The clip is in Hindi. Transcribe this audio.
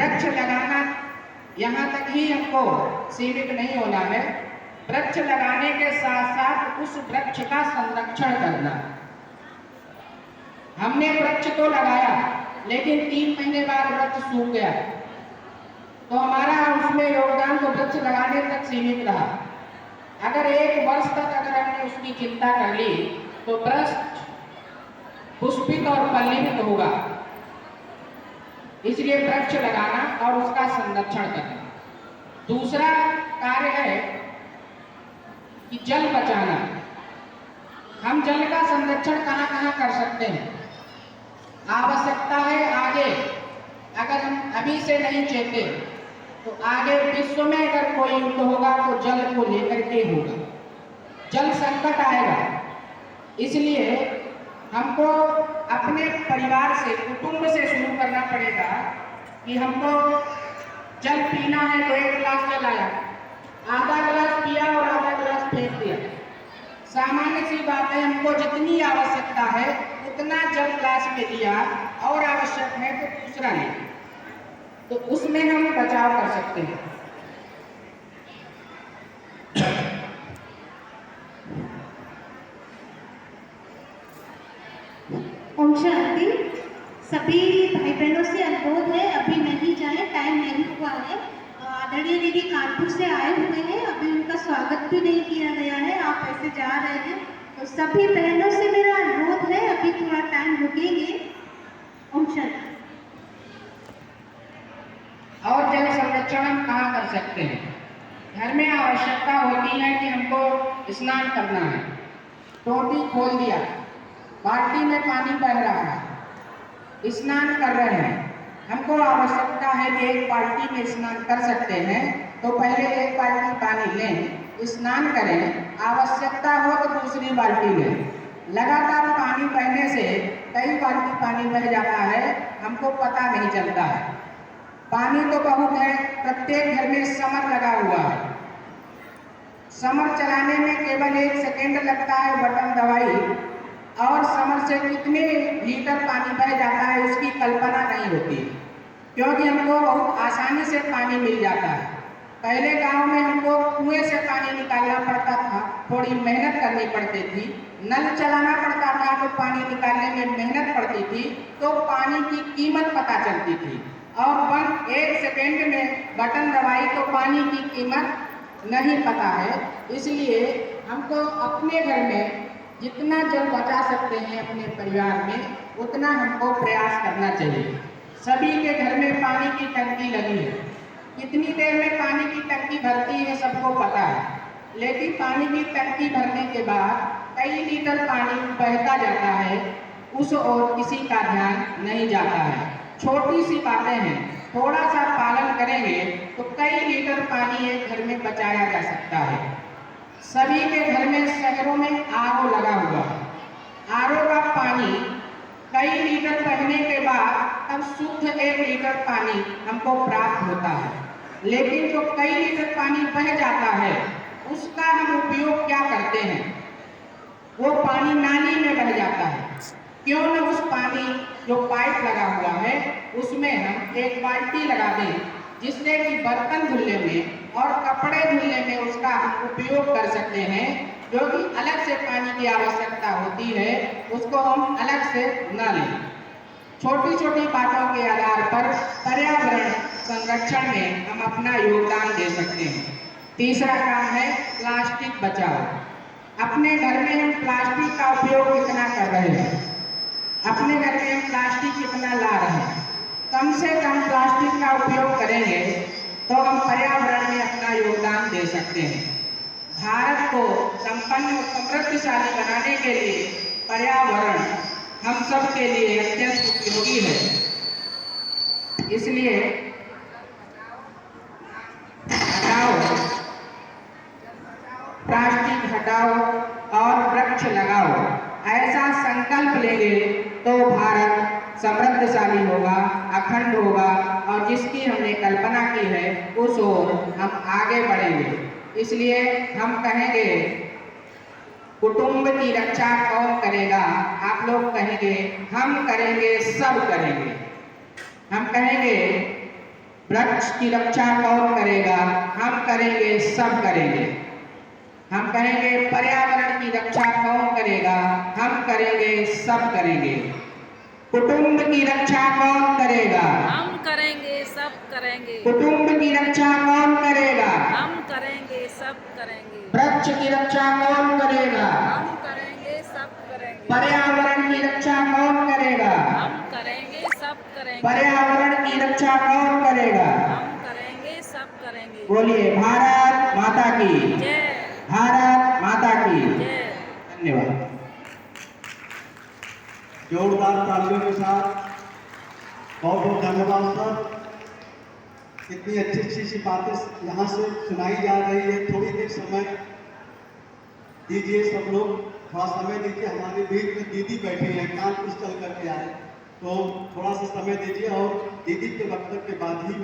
वृक्ष लगाना यहाँ तक ही हमको सीमित नहीं होना है। वृक्ष लगाने के साथ साथ उस वृक्ष का संरक्षण करना। हमने वृक्ष तो लगाया, लेकिन 3 महीने बाद वृक्ष सूख गया, तो हमारा उसमें योगदान तो वृक्ष लगाने तक सीमित रहा। अगर 1 वर्ष तक अगर हमने उसकी चिंता कर ली तो वृक्ष पुष्पित और पल्लवित होगा। इसलिए वृक्ष लगाना और उसका संरक्षण करना। दूसरा कार्य है कि जल बचाना। हम जल का संरक्षण कहाँ कहाँ कर सकते हैं? आवश्यकता है आगे, अगर हम अभी से नहीं चेते तो आगे विश्व में अगर कोई युद्ध होगा तो जल को लेकर के होगा, जल संकट आएगा। इसलिए हमको अपने परिवार से, कुटुंब से शुरू करना पड़ेगा कि हमको जल पीना है तो 1 गिलास जल आया, आधा गिलास पिया और आधा गिलास फेंक दिया। सामान्य सी बात है, हमको जितनी आवश्यकता है उतना जल गिलास में दिया और आवश्यक है तो दूसरा ले, तो उसमें हम बचाव कर सकते हैं। ओम शांति। सभी भाई बहनों से अनुरोध है, अभी नहीं जाए, टाइम नहीं हुआ है। आदरणीय दीदी कानपुर से आए हुए हैं, अभी उनका स्वागत भी नहीं किया गया है, आप ऐसे जा रहे हैं, तो सभी बहनों से मेरा अनुरोध है, अभी थोड़ा टाइम रुकेंगे। ओम शांति। और जल संरक्षण हम कहाँ कर सकते हैं? घर में आवश्यकता होती है कि हमको स्नान करना है, टोटी खोल दिया, बाल्टी में पानी बह रहा है, स्नान कर रहे हैं, हमको आवश्यकता है कि 1 बाल्टी में स्नान कर सकते हैं, तो पहले 1 बाल्टी पानी लें, स्नान करें, आवश्यकता हो तो दूसरी बाल्टी लें। लगातार पानी बहने से कई बाल्टी पानी बह जाता है, हमको पता नहीं चलता है। पानी तो बहुत है, प्रत्येक घर में समर लगा हुआ है। समर चलाने में केवल 1 सेकेंड लगता है बटन दबाई, और समर से कितने लीटर पानी बह जाता है उसकी कल्पना नहीं होती, क्योंकि हमको बहुत आसानी से पानी मिल जाता है। पहले गांव में हमको कुएं से पानी निकालना पड़ता था, थोड़ी मेहनत करनी पड़ती थी, नल चलाना पड़ता था तो पानी निकालने में मेहनत पड़ती थी, तो पानी की कीमत पता चलती थी। और 1 सेकेंड में बटन दबाई तो पानी की कीमत नहीं पता है। इसलिए हमको अपने घर में जितना जल बचा सकते हैं अपने परिवार में, उतना हमको प्रयास करना चाहिए। सभी के घर में पानी की टंकी लगी है, कितनी देर में पानी की टंकी भरती है सबको पता है, लेकिन पानी की टंकी भरने के बाद कई लीटर पानी बहता जाता है, उस ओर किसी का ध्यान नहीं जाता है। छोटी सी बातें हैं, थोड़ा सा पालन करेंगे तो कई लीटर पानी एक घर में बचाया जा सकता है। सभी के घर में, शहरों में आरओ लगा हुआ है। आरओ का पानी कई लीटर बहने के बाद तब शुद्ध 1 लीटर पानी हमको प्राप्त होता है, लेकिन जो कई लीटर पानी बह जाता है उसका हम उपयोग क्या करते हैं? वो पानी नाली में बह जाता है। क्यों न उस पानी जो पाइप लगा हुआ है उसमें हम 1 बाल्टी लगा दें, जिससे कि बर्तन धुलने में और कपड़े धुलने में उसका हम उपयोग कर सकते हैं। जो कि अलग से पानी की आवश्यकता होती है उसको हम अलग से न लें। छोटी छोटी बातों के आधार पर पर्यावरण संरक्षण में हम अपना योगदान दे सकते हैं। तीसरा काम है प्लास्टिक बचाओ। अपने घर में हम प्लास्टिक का उपयोग कितना कर रहे हैं? अपने घर में हम प्लास्टिक कितना ला रहे हैं? कम से कम प्लास्टिक का उपयोग करेंगे तो हम पर्यावरण में अपना योगदान दे सकते हैं। भारत को संपन्न और समृद्धशाली बनाने के लिए पर्यावरण हम सब के लिए अत्यंत उपयोगी है। इसलिए प्लास्टिक हटाओ और वृक्ष लगाओ, ऐसा संकल्प लेंगे तो भारत समृद्धशाली होगा, अखंड होगा, और जिसकी हमने कल्पना की है उस ओर हम आगे बढ़ेंगे। इसलिए हम कहेंगे कुटुंब की रक्षा कौन करेगा? आप लोग कहेंगे हम करेंगे, सब करेंगे। हम कहेंगे वृक्ष की रक्षा कौन करेगा? हम करेंगे, सब करेंगे। हम कहेंगे पर्यावरण की रक्षा कौन करेगा? हम करेंगे, सब करेंगे। कुटुंब की रक्षा कौन करेगा? हम करेंगे, सब करेंगे। कुटुंब की रक्षा कौन करेगा? हम करेंगे, सब करेंगे। वृक्ष की रक्षा कौन करेगा? हम करेंगे, सब करेंगे। पर्यावरण की रक्षा कौन करेगा? हम करेंगे, सब करेंगे। पर्यावरण की रक्षा कौन करेगा? हम करेंगे, सब करेंगे। बोलिए भारत माता की जय। भारत माता की जय। धन्यवाद। जोरदार तालियों के साथ बहुत बहुत धन्यवाद सर। इतनी अच्छी अच्छी सी बातें यहाँ से सुनाई जा रही है। थोड़ी देर समय दीजिए, सब लोग थोड़ा समय दीजिए। हमारे बीच में दीदी बैठे हैं, कानपुर चल करके आए, तो थोड़ा सा समय दीजिए और दीदी के वक्तव्य के बाद ही